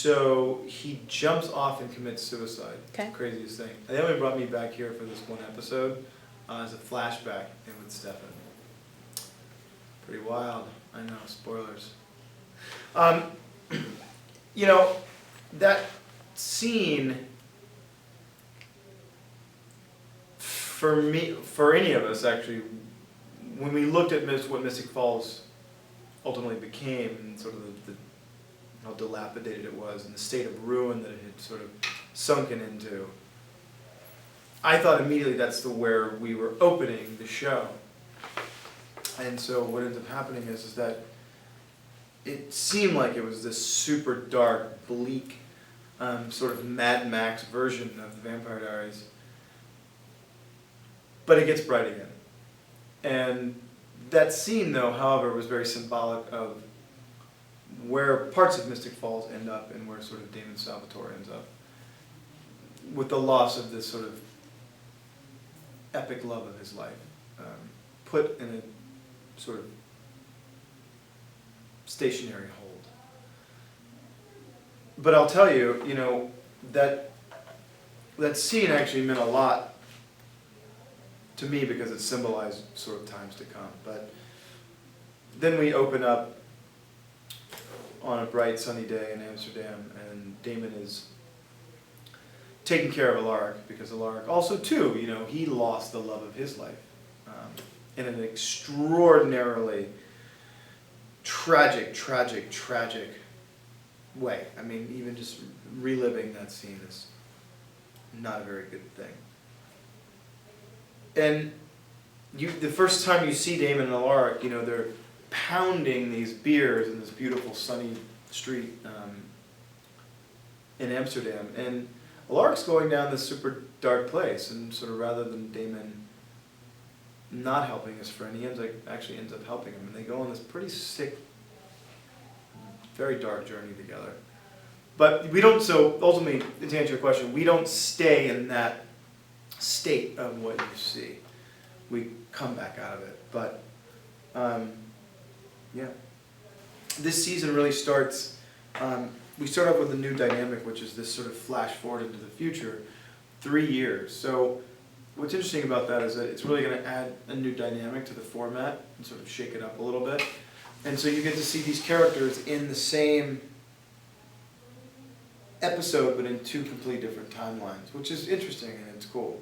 so he jumps off and commits suicide. Okay. Craziest thing. And they only brought me back here for this one episode as a flashback in with Stefan. Pretty wild. I know, spoilers. You know, that scene, for me, for any of us actually, when we looked at what Mystic Falls ultimately became, and sort of how dilapidated it was, and the state of ruin that it had sort of sunken into, I thought immediately that's where we were opening the show. And so what ends up happening is that it seemed like it was this super dark, bleak, sort of Mad Max version of the Vampire Diaries. But it gets bright again. And that scene, though, however, was very symbolic of where parts of Mystic Falls end up and where sort of Damon Salvatore ends up. With the loss of this sort of epic love of his life. Put in a sort of stationary hold. But I'll tell you, you know, that scene actually meant a lot to me because it symbolized sort of times to come. But then we open up on a bright sunny day in Amsterdam, and Damon is taking care of Alaric because Alaric also too, you know, he lost the love of his life in an extraordinarily tragic way. I mean, even just reliving that scene is not a very good thing. And the first time you see Damon and Alaric, you know, they're pounding these beers in this beautiful sunny street in Amsterdam, and Alaric's going down this super dark place, and sort of rather than Damon not helping his friend, he actually ends up helping him, and they go on this pretty sick, very dark journey together. But we don't, so ultimately, to answer your question, we don't stay in that state of what you see. We come back out of it. But, yeah. This season really starts, we start off with a new dynamic, which is this sort of flash forward into the future, 3 years. So what's interesting about that is that it's really going to add a new dynamic to the format and sort of shake it up a little bit. And so you get to see these characters in the same episode, but in 2 completely different timelines, which is interesting and it's cool.